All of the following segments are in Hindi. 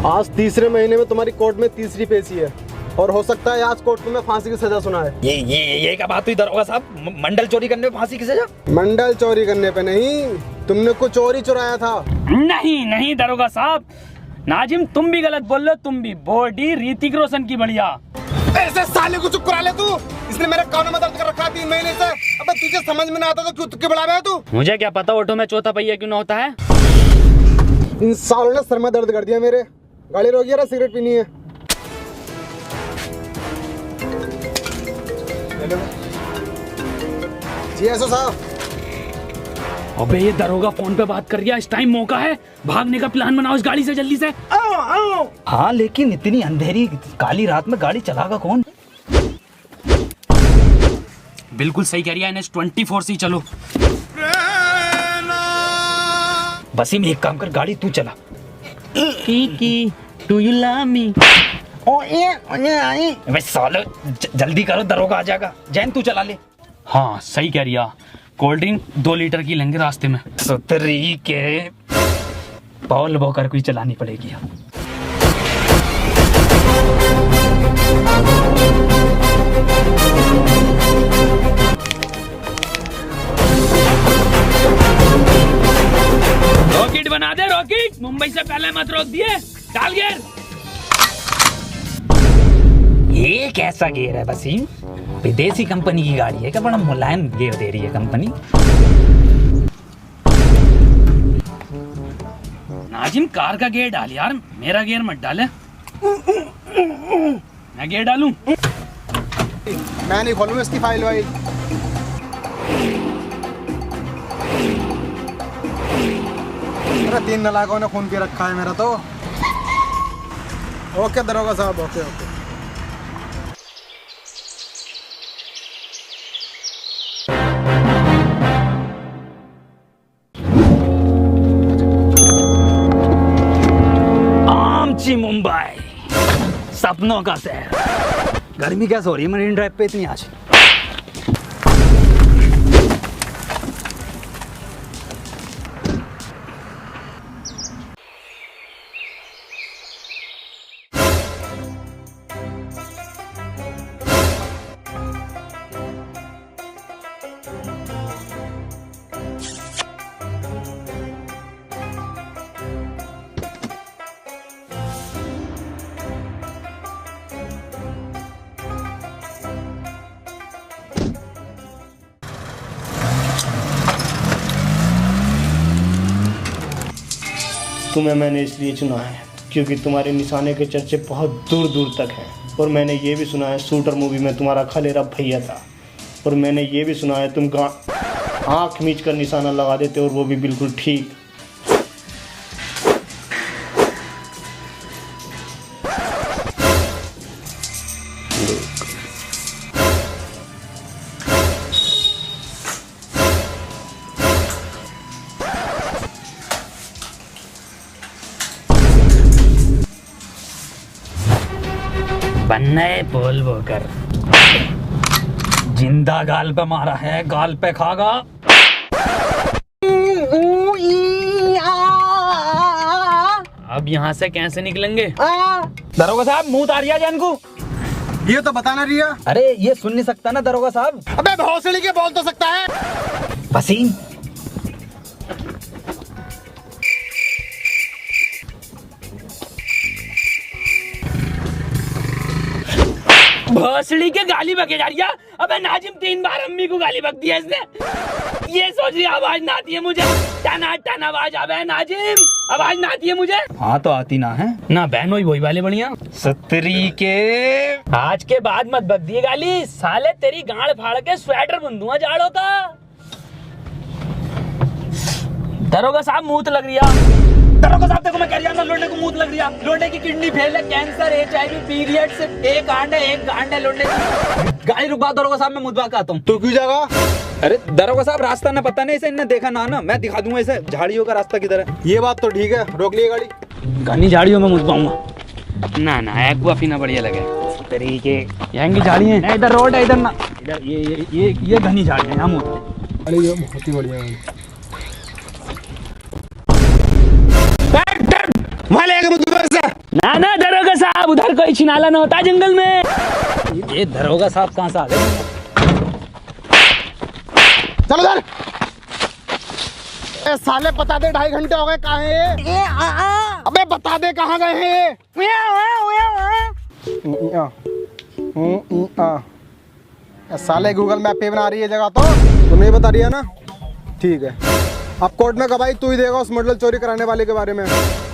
आज तीसरे महीने में तुम्हारी कोर्ट में तीसरी पेशी है और हो सकता है आज कोर्ट में फांसी की सजा सुनाए। ये क्या बात हुई दरोगा साहब? मंडल चोरी करने पे फांसी की सजा? मंडल चोरी करने पे नहीं, तुमने कुछ चोरी चुराया था। नहीं दरोगा साहब, नाजिम तुम भी गलत बोल रहे हो। तुम भी बॉडी ऋतिक रोशन की बढ़िया। ऐसे साले को चुप करा ले तू। इसने मेरे कानों में दर्द कर रखा 3 महीने से। अबे तुझे समझ में ना आता तो क्यों तुक्के बढ़ावे है तू? मुझे क्या पता ऑटो में चौथा पहिया क्यों ना होता है। इन सालों ने सर में दर्द कर दिया मेरे। गाड़ी रोकिए ना, सिगरेट पीनी है। जी एसओ साहब। अबे ये दरोगा फोन पे बात कर रहा है। इस टाइम मौका है, भागने का प्लान बनाओ इस गाड़ी से जल्दी से। आओ। हाँ लेकिन इतनी अंधेरी काली रात में गाड़ी चलागा कौन? बिल्कुल सही कह रही है NH24 से चलो। वसीम एक काम कर, गाड़ी तू चला। की डू यू लव मी? वैसे सालो जल्दी करो, दरोगा आ जाएगा। जैन तू चला ले। हाँ सही कह रही है। कोल्ड ड्रिंक 2 लीटर की लेंगे रास्ते में। सुतरी के पॉल वॉकर को ही चलानी पड़ेगी। रॉकेट बना दे रॉकेट। मुंबई से पहले मत रोक दिए। डाल गियर। ये कैसा गियर है वसीम? विदेशी कंपनी की गाड़ी है क्या? बड़ा मुलायम गियर दे रही है कंपनी। नाजिम कार का गियर डाल यार, मेरा गियर मत डाले। मैं गियर डालूं? मैं नहीं खोलूंगा इसकी फाइल वाइल। मेरा 3 नालायकों ने खून पी रखा है मेरा तो। ओके दरोगा साहब, ओके। मुंबई सपनों का शहर। गर्मी कैसे हो रही है मरीन ड्राइव पे इतनी आज? तुम्हें मैंने इसलिए चुना है क्योंकि तुम्हारे निशाने के चर्चे बहुत दूर दूर तक हैं। और मैंने ये भी सुना है शूटर मूवी में तुम्हारा खलेरा भैया था। और मैंने ये भी सुना है तुम आँख मीच कर निशाना लगा देते, और वो भी बिल्कुल ठीक। बनने बोल वो कर। जिंदा गाल पे मारा है, गाल पे खागा। अब यहाँ से कैसे निकलेंगे? दरोगा साहब मुंह तारिया जान को। ये तो बताना रिया। अरे ये सुन नहीं सकता ना दरोगा साहब। अबे भौसड़ी के बोल तो सकता है। वसीम भोसड़ी के गाली बके जा रही है। अबे नाजिम 3 बार अम्मी को गाली बक दिया इसने। ये सोच रही आवाज ना आती है मुझे। टना टना आवाज आवे नाजिम, आवाज ना आती है मुझे। हाँ तो आती ना है ना बहन वही वाले बढ़िया। सतरी के आज के बाद मत बक दिए गाली, साले तेरी गांड फाड़ के स्वेटर बुन दूंगा जाड़ों का। दरोगा साहब मूत लग रही है। दरोगा साहब देखो मैं कह रहा हूँ लोंडे को मूत लग रही है। लोंडे की किडनी फेल है, कैंसर, HIV, पीरियड से एक गांड है लोंडे की। गाड़ी रुकवा दरोगा साहब, मैं मुद्दा आता हूँ। तू क्यों जाएगा? अरे दरोगा साहब रास्ता ना पता नहीं, इसे इन्हें देखा ना मैं दिखा दूंगा इसे झाड़ियों का रास्ता किधर है। ये बात तो ठीक है, रोक लिए गाड़ी। घनी झाड़ियों में मुझ पाऊंगा ना एक्वा पीना बढ़िया लगे। तरीके यहाँ की झाड़ी है, इधर रोड है, इधर ना इधर ये घनी झाड़ी है, यहाँ मुझते। अरे ये बहुत ही बढ़िया है। साहब उधर कोई छिनाला न होता जंगल में। ये दरोगा साहब कहाँ से आ गए? चलो उधर। ए साले बता दे 2.5 घंटे हो गए, कहाँ है ये? अबे बता दे कहाँ गए हैं ये? साले गूगल मैप पे बना रही है जगह, तो नहीं बता रही है ना? ठीक है, अब कोर्ट में गवाही तू ही देगा उस मॉडल चोरी कराने वाले के बारे में।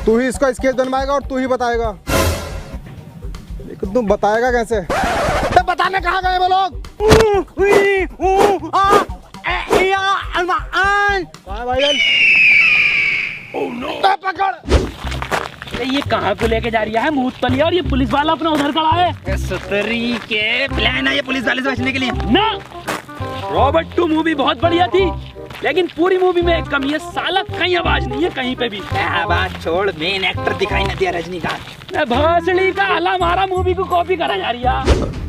तू ही इसका स्केच बनवाएगा और तू ही बताएगा, लेकिन तू बताएगा कैसे? तो बताने कहाँ गए वो लोग? पकड़। ये कहाँ को लेके जा रही है मूत तलिया, और ये पुलिस वाला अपना उधर खड़ा है। सुतरी के प्लान है ये पुलिस वाले से बचने के लिए ना। रॉबर्ट 2 मूवी बहुत बढ़िया थी, लेकिन पूरी मूवी में एक कमी है, साला कहीं आवाज नहीं है कहीं पे भी। बात छोड़, मेन एक्टर दिखाई न दिया रजनीकांत। भोसड़ी का हला मारा मूवी को कॉपी करा जा रही है।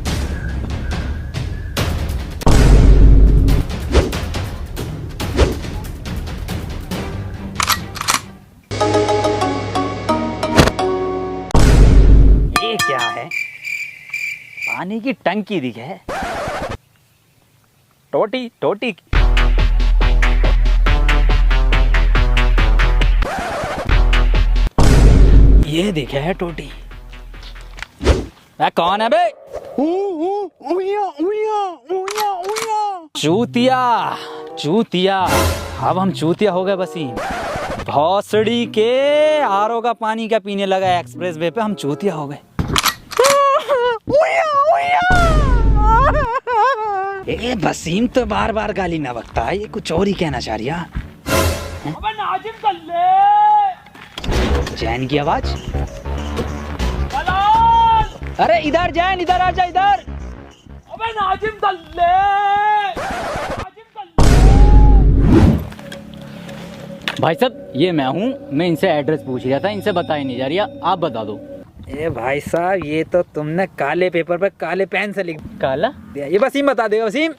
ये क्या है? पानी की टंकी दिखे, टोटी टोटी। ये दिखे है टोटी। कौन है बे? चूतिया चूतिया। अब हम चूतिया हो गए वसीम। भौसड़ी के आरओ का पानी का पीने लगा एक्सप्रेस वे पे, हम चूतिया हो गए। ए वसीम तो बार बार गाली ना बकता है, ये कुछ और ही कहना चाह रही है। अबे नाजिम कल्ले। जैन की आवाज। दलाल। अरे इधर जैन, इधर आजा इधर। अबे नाजिम कल्ले। भाई साहब ये मैं हूँ, मैं इनसे एड्रेस पूछ रहा था, इनसे बताई नहीं जा रही, आप बता दो। ए भाई साहब, ये तो तुमने काले पेपर पे काले पेन से लिख काला दिया। ये वसीम बता देगा। वसीम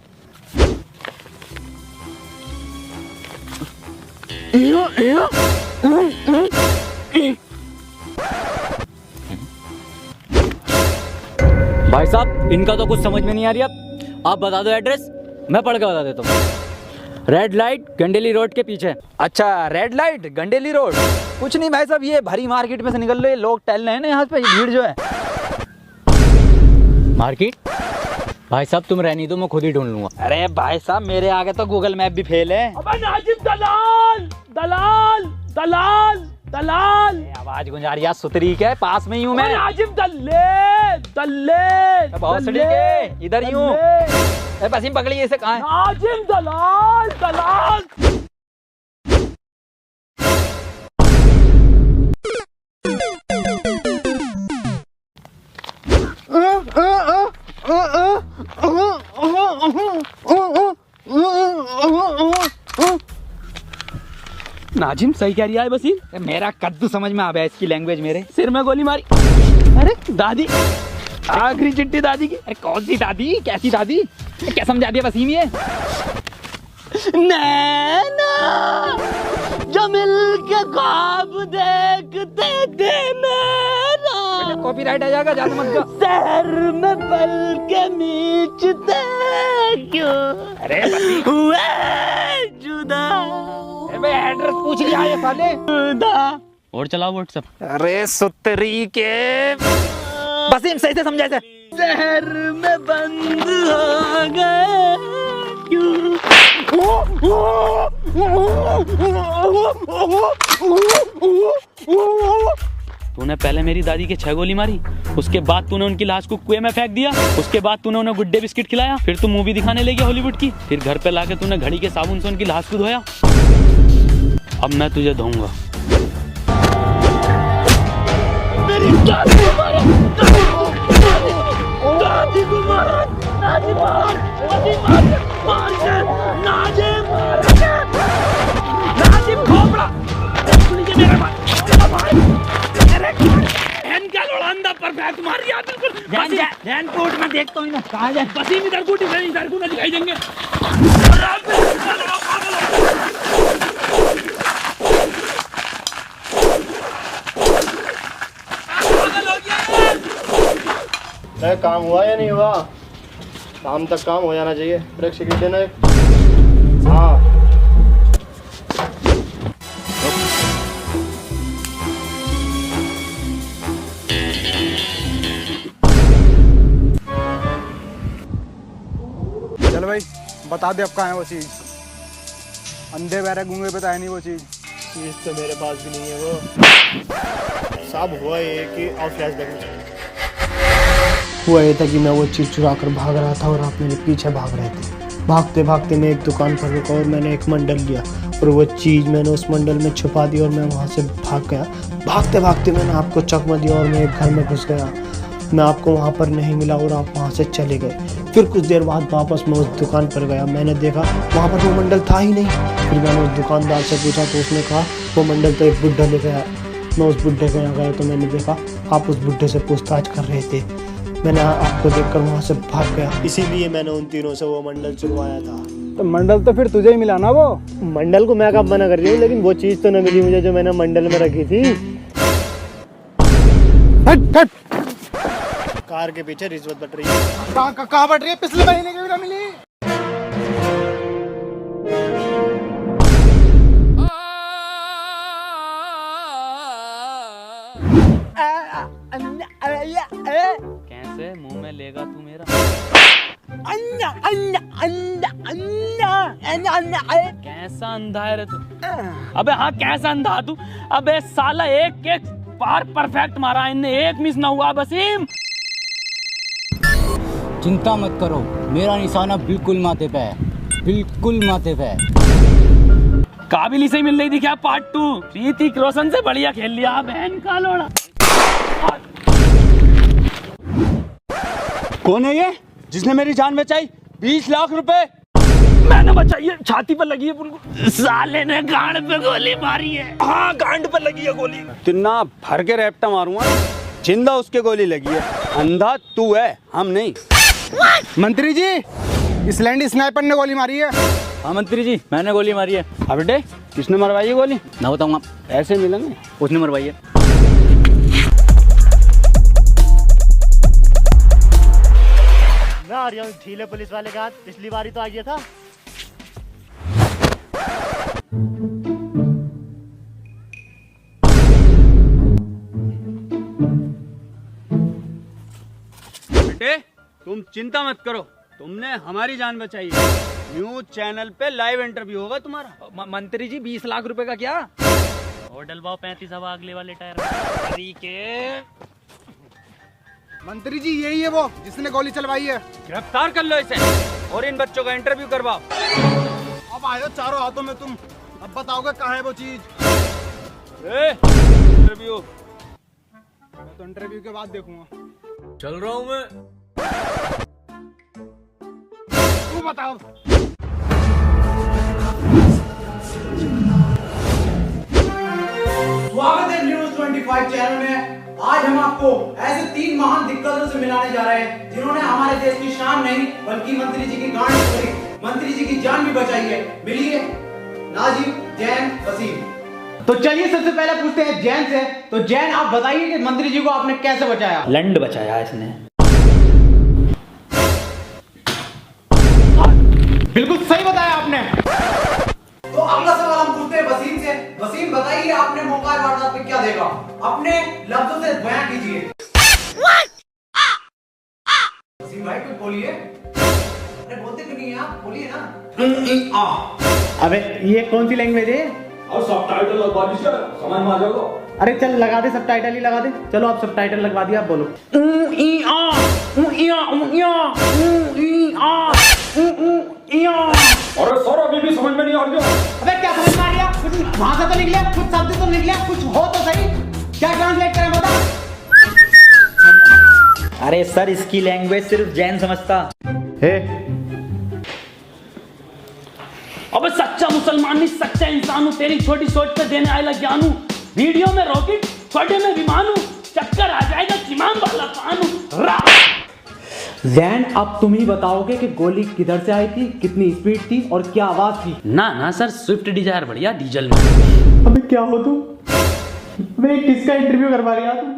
भाई साहब इनका तो कुछ समझ में नहीं आ रही, आप बता दो एड्रेस, मैं पढ़ के बता देता हूँ। रेड लाइट गंडेली रोड के पीछे। अच्छा, रेड लाइट गंडेली रोड। कुछ नहीं भाई साहब, ये भरी मार्केट में से निकल रहे लोग टहल रहे हैं ना यहाँ पे, भीड़ जो है। मार्केट? भाई साहब तुम रहनी दो, मैं खुद ही ढूंढ लूंगा। अरे भाई साहब मेरे आगे तो गूगल मैप भी फेल है। अबे नाजिम दलाल दलाल दलाल दलाल। आवाज गुंजा रही है सुतरी के, पास में ही हूँ मैं। नाजिम दल्ले दल्ले भौसड़ी के इधर ही हूँ। वसीम पकड़िए इसे, कहाँ है? नाजिम दलाल दलाल। नाजिम सही कह रही है वसीम। मेरा कद्दू समझ में आ गया इसकी लैंग्वेज मेरे। सिर में गोली मारी। अरे दादी, आखिरी चिट्ठी दादी की। अरे कौन सी दादी, कैसी दादी? क्या समझा दिया वसीम ये? नैना जो मिल के ख्वाब देखते थे मेरा, कॉपीराइट आ जाएगा, ज्यादा मत गा। शहर में पल के मीचते क्यों अरे वसीम, हुए जुदा। अबे एड्रेस पूछ लिया ये साले। और चलाओ व्हाट्सएप। अरे सुतरी के वसीम सही से समझा इसे। शहर में बंद हो गए क्यों? तूने पहले मेरी दादी के 6 गोली मारी, उसके बाद तूने उनकी लाश को कुएं में फेंक दिया, उसके बाद तूने उन्हें गुड्डे बिस्किट खिलाया, फिर तू मूवी दिखाने ले गया हॉलीवुड की, फिर घर पे लाके तूने घड़ी के साबुन से उनकी लाश को धोया। अब मैं तुझे धोऊंगा। मेरी दादी को मारो, दादी को मारो, दादी मार, दादी मार, मार के, नाजिम मार के, नाजिम खोपड़ा, नीचे मेरे मार, मेरे बहन का लोड़ांदा परफेक्ट मार दिया बिल्कुल। ध्यान कोर्ट में देखता हूँ ना, कहाँ जाए? वसीम इधर को इधर को ना दिखाई देंगे। अरे काम हुआ या नहीं हुआ? शाम तक काम हो जाना चाहिए। ब्रेक सिगरेट देना एक। हाँ चल भाई बता दे अब कहाँ है वो चीज़। अंधे बहरे गूंगे पे तो है नहीं वो चीज़। चीज तो मेरे पास भी नहीं है वो। साहब हुआ ये कि और फ्लैशबैक में चले। हुआ ये था कि मैं वो चीज़ चुरा कर भाग रहा था और आप मेरे पीछे भाग रहे थे। भागते भागते मैं एक दुकान पर रुका और मैंने एक मंडल लिया और वो चीज़ मैंने उस मंडल में छुपा दी और मैं वहाँ से भाग गया। भागते भागते मैंने आपको चकमा दिया और मैं एक घर में घुस गया। मैं आपको वहाँ पर नहीं मिला और आप वहाँ से चले गए। फिर कुछ देर बाद वापस मैं उस दुकान पर गया। मैंने देखा वहाँ पर वो मंडल था ही नहीं। फिर मैंने उस दुकानदार से पूछा तो उसने कहा वो मंडल तो एक बुढ़ा लेके आया। मैं उस बुढ़े के यहाँ गया तो मैंने देखा आप उस बुढ़े से पूछताछ कर रहे थे। मैंने आपको देखकर वहाँ से भाग गया। इसीलिए मैंने उन तीनों से वो मंडल चुरवाया था। तो मंडल तो फिर तुझे ही मिला ना वो। मंडल को मैं कब मना कर रही हूँ, लेकिन वो चीज़ तो न मिली मुझे जो मैंने मंडल में रखी थी। हट हट। कार के पीछे रिश्वत बट रही है। कहाँ बट रही है? पिछले महीने की भी ना मिली। कैसे मुंह में लेगा तू मेरा? कैसा अंधा है रे तू? अबे हाँ कैसा अंधा तू? अबे साला एक एक बार परफेक्ट मारा इनने, एक मिस ना हुआ वसीम। चिंता मत करो, मेरा निशाना बिल्कुल माथे पे है, बिल्कुल माथे पे है। काबिल से मिल रही थी क्या पार्ट 2? ऋतिक रोशन से बढ़िया खेल लिया बहन का लोड़ा। कौन है ये जिसने मेरी जान बचाई? 20 लाख रुपए मैंने बचाई है, छाती पर लगी है उनको। साले ने गांड पे गोली मारी है। हाँ गांड पे लगी है गोली। तिन्ना भर के रैप्टा मारूंगा। जिंदा उसके गोली लगी है, अंधा तू है, हम नहीं। मंत्री जी इस लैंडी स्नाइपर ने गोली मारी है। हाँ मंत्री जी मैंने गोली मारी है। अब बेटे किसने मरवाई है गोली? ना बताऊंगा, ऐसे मिलेंगे। उसने मरवाई है। मैं आ रहा हूँ ढीले पुलिस वाले का हाथ, पिछली बारी तो आ गया था। बेटे तुम चिंता मत करो, तुमने हमारी जान बचाई है। न्यूज चैनल पे लाइव इंटरव्यू होगा तुम्हारा। मंत्री जी 20 लाख रुपए का क्या? और डलवाओ 35 हवा अगले वाले टायर में। ठीक है मंत्री जी यही है वो जिसने गोली चलवाई है। गिरफ्तार कर लो इसे और इन बच्चों का इंटरव्यू करवाओ। अब आए हो चारों हाथों में तुम, अब बताओगे कहाँ है वो चीज? इंटरव्यू मैं तो इंटरव्यू के बाद देखूंगा। चल रहा हूँ मैं। तू बताओ। स्वागत है न्यूज 25 चैनल में। आज हम आपको ऐसे 3 महान दिग्गजों से मिलाने जा रहे हैं जिन्होंने हमारे देश की शान नहीं बल्कि मंत्री जी की गांड तोड़ी, मंत्री जी की जान भी बचाई है। मिलिए नाजिम, जैन, वसीम। तो चलिए सबसे पहले पूछते हैं जैन से। तो जैन आप बताइए कि मंत्री जी को आपने कैसे बचाया? लंड बचाया इसने। बिल्कुल सही बताया आपने। तो अगला सवाल हम पूछते हैं वसीम से। वसीम बताइए आपने मौका वारदात पे क्या देखा? अपने लफ्जों से बयां कीजिए। वसीम भाई कुछ बोलिए। अरे बोलते क्यों नहीं आप? बोलिए ना। अबे ये कौन सी लैंग्वेज है? और सबटाइटल लगवा दीजिए, समझ में आ जाएगा। अरे चल लगा दे, सबटाइटल ही लगा दे। चलो आप सबटाइटल लगवा दिया, आप बोलो। और सर अभी भी समझ में नहीं आ रही है। अबे क्या समझ में आ गया? कुछ भाषा तो निकले, कुछ शब्द तो निकले, कुछ हो तो सही। क्या ट्रांसलेट करें बता? अरे सर इसकी लैंग्वेज सिर्फ जैन समझता हे अबे सच्चा मुसलमान नहीं, सच्चा इंसान हूँ। तेरी छोटी सोच पे देने आएगा ज्ञान हूँ। वीडियो में रॉकेट, छोटे में विमान हूँ। चक्कर आ जाएगा किमान वाला पान हूँ। जैन अब तुम ही बताओगे कि गोली किधर से आई थी, कितनी स्पीड थी और क्या आवाज थी? ना सर स्विफ्ट डिजायर बढ़िया डीजल में। अबे क्या हो तुम? अबे किसका इंटरव्यू करवा रही तुम?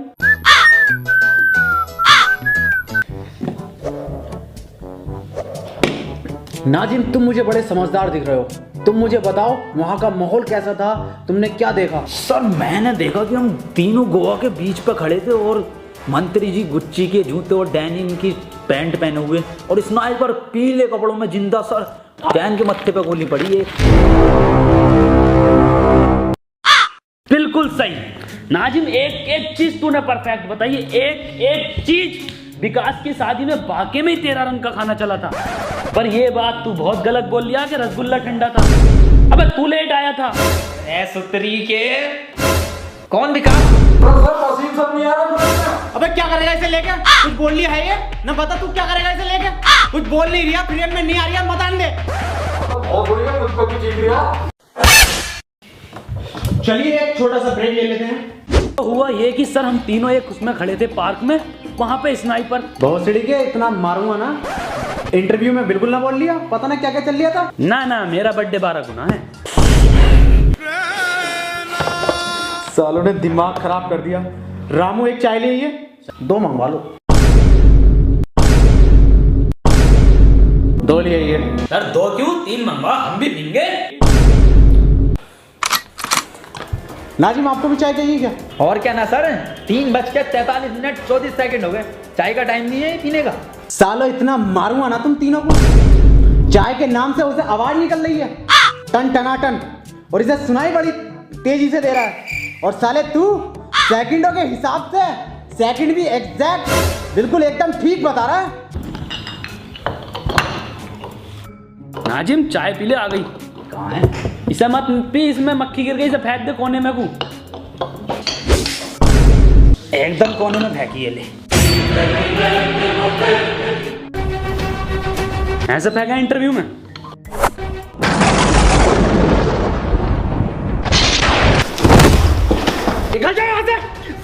नाजिम, तुम मुझे बड़े समझदार दिख रहे हो। तुम मुझे बताओ वहाँ का माहौल कैसा था, तुमने क्या देखा? सर मैंने देखा कि हम तीनों गोवा के बीच पर खड़े थे और मंत्री जी गुच्ची के जूते और डेनिम की पैंट पहने हुए और स्नाइपर पीले कपड़ों में जिंदा। सर डैन के मत्थे पे गोली पड़ी है। बिल्कुल सही नाजिम, एक एक चीज तूने परफेक्ट बताई है, एक एक चीज। विकास की शादी में वाकई में ही तेरा रंग का खाना चला था, पर ये बात तू बहुत गलत बोल लिया कि रसगुल्ला ठंडा था। अबे तू लेट आया था। सुतरी के कौन विकास? अबे क्या करेगा इसे लेके? कुछ बोल लिया है ये ना? बता तू क्या करेगा इसे लेके? कुछ बोल नहीं रहा, फ्रेम में नहीं आ रही है, मत आने दे। चलिए एक छोटा सा ब्रेक ले लेते हैं। तो हुआ ये कि सर हम तीनों एक उसमें खड़े थे पार्क में, वहां पे स्नाइपर। बहुत सड़ी के इतना मारूंगा ना, इंटरव्यू में बिल्कुल ना बोल लिया, पता ना क्या क्या चल लिया था। ना ना, मेरा बर्थडे 12 गुना है। सालों ने दिमाग खराब कर दिया। रामू एक चाय ले, 2 मंगवा लो। 2 लिए सर 2 क्यों 3 मंगवा, हम भी पीएंगे। नाजिम आपको भी चाय चाहिए क्या? और क्या ना सर, 3:43 34 सेकंड हो गए, चाय का टाइम नहीं है पीने का। सालो इतना मारूंगा ना तुम तीनों को। चाय के नाम से उसे आवाज निकल रही है टन टनाटन, और इसे सुनाई बड़ी तेजी से दे रहा है। और साले तू सेकंडों के हिसाब से सेकंड भी एग्जैक्ट बिल्कुल एकदम ठीक बता रहा है। नाजिम चाय पी ले, आ गई। कहाँ है? इसे मत पी, इसमें मक्खी गिर गई, इसे फेंक दे कोने में। को एकदम कोने में फेंकी है। ले ऐसे फेंका इंटरव्यू में। निकल जाए यहाँ से।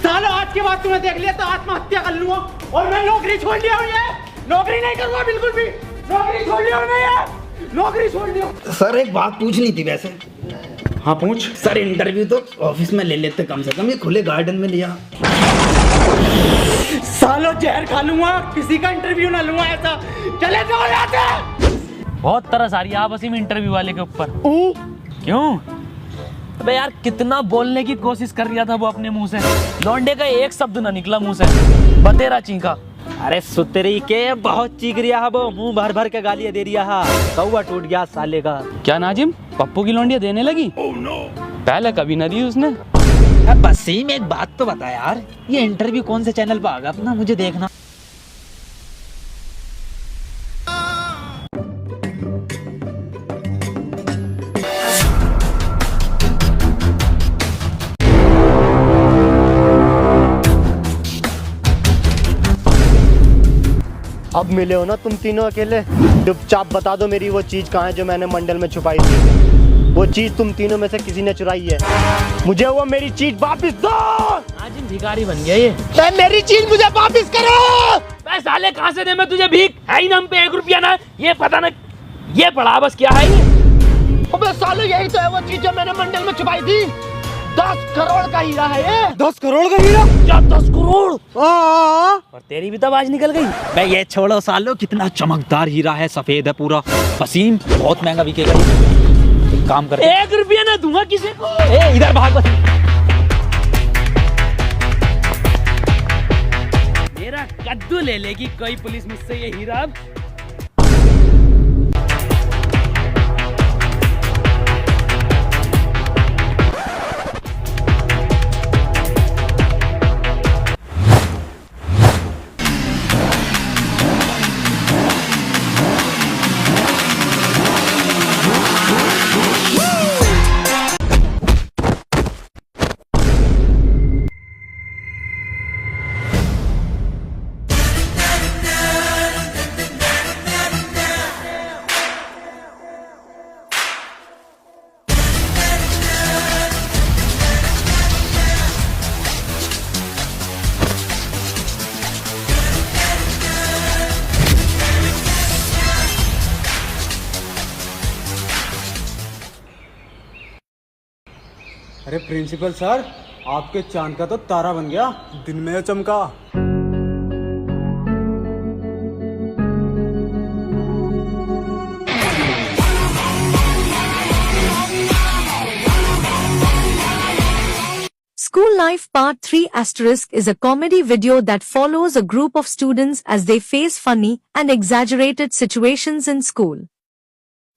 सालो आज के बाद तुम्हें देख लिया तो आत्महत्या कर लूंगा, और मैं नौकरी छोड़ लिया हूँ। ये नौकरी नहीं करूंगा बिल्कुल भी, नौकरी छोड़ लिया हूँ मैं यार, नौकरी छोड़ लिया। सर एक बात पूछनी थी वैसे। हाँ पूछ। सर इंटरव्यू तो ऑफिस में ले लेते कम से कम, ये खुले गार्डन में लिया। सालो जहर खा लूंगा, किसी का इंटरव्यू ना लूंगा ऐसा। चले जाओ यहाँ से। बहुत तरस आ रही है आप वसीम इंटरव्यू वाले के ऊपर। क्यों? अबे यार कितना बोलने की कोशिश कर रहा था वो अपने मुंह से, लौंडे का एक शब्द ना निकला मुंह से, बतेरा चीखा। अरे सुतरी के बहुत चीख रिया है वो, मुंह भर भर के गालियां दे रिया है। कौवा टूट गया साले का। क्या नाजिम, पप्पू की लौंडिया देने लगी? पहले कभी न दी उसने। वसीम एक बात तो बता यार, ये इंटरव्यू कौन से चैनल पे आगा अपना, मुझे देखना। अब मिले हो ना तुम तीनों अकेले, चुपचाप बता दो मेरी वो चीज कहाँ है जो मैंने मंडल में छुपाई थी। वो चीज तुम तीनों में से किसी ने चुराई है, मुझे वो मेरी चीज वापस दो। नाजिम भिखारी बन गया ये। मेरी चीज मुझे वापस करो। मैं साले कहाँ से दे मैं तुझे भीख? है ही नाम पे 1 रुपया ना, ये पता ना ये पढ़ा बस क्या है ये। अबे साले यही तो है वो चीज जो मैंने मंडल में छुपाई थी। 10 करोड़ का हीरा है ये। 10 करोड़ का हीरा? क्या 10 करोड़? और तेरी भी तो आवाज निकल गई। मैं ये छोड़ो सालो, कितना चमकदार हीरा है, सफेद है पूरा। वसीम बहुत महंगा बिकेगा ये। एक काम कर, 1 रुपया ना दूंगा किसी को। ए इधर भाग बस। मेरा कद्दू ले लेगी कोई पुलिस मुझसे ये हीरा। अब अरे प्रिंसिपल सर, आपके चांद का तो तारा बन गया, दिन में चमका। Life Part 3 * is a comedy video that follows a group of students as they face funny and exaggerated situations in school.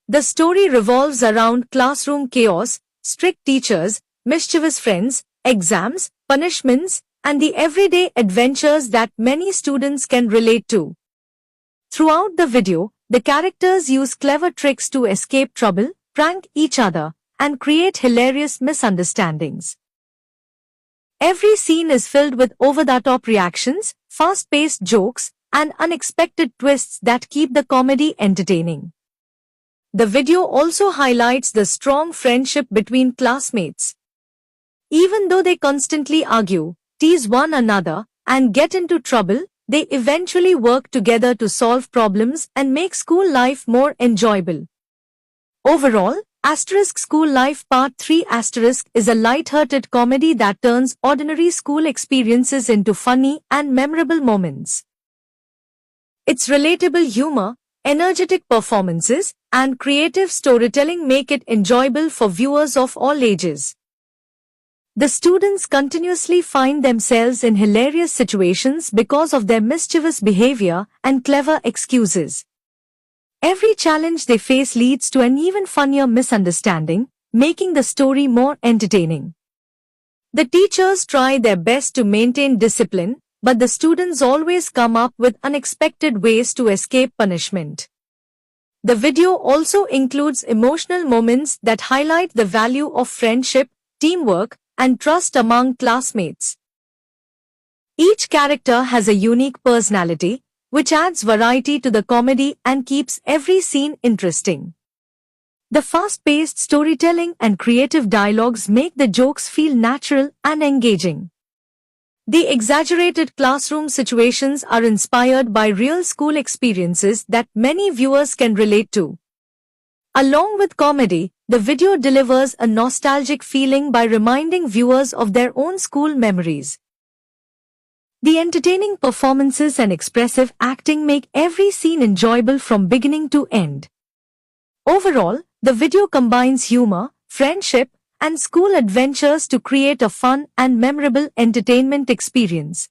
The story revolves around classroom chaos, strict teachers, mischievous friends, exams, punishments, and the everyday adventures that many students can relate to. Throughout the video, the characters use clever tricks to escape trouble, prank each other, and create hilarious misunderstandings. Every scene is filled with over-the-top reactions, fast-paced jokes, and unexpected twists that keep the comedy entertaining. The video also highlights the strong friendship between classmates. Even though they constantly argue, tease one another, and get into trouble, they eventually work together to solve problems and make school life more enjoyable. Overall, School Life Part 3 * is a light-hearted comedy that turns ordinary school experiences into funny and memorable moments. Its relatable humor, energetic performances, and creative storytelling make it enjoyable for viewers of all ages. The students continuously find themselves in hilarious situations because of their mischievous behavior and clever excuses. Every challenge they face leads to an even funnier misunderstanding, making the story more entertaining. The teachers try their best to maintain discipline, but the students always come up with unexpected ways to escape punishment. The video also includes emotional moments that highlight the value of friendship, teamwork, and trust among classmates. Each character has a unique personality, which adds variety to the comedy and keeps every scene interesting. The fast-paced storytelling and creative dialogues make the jokes feel natural and engaging. The exaggerated classroom situations are inspired by real school experiences that many viewers can relate to. Along with comedy, the video delivers a nostalgic feeling by reminding viewers of their own school memories. The entertaining performances and expressive acting make every scene enjoyable from beginning to end. Overall, the video combines humor, friendship, and school adventures to create a fun and memorable entertainment experience.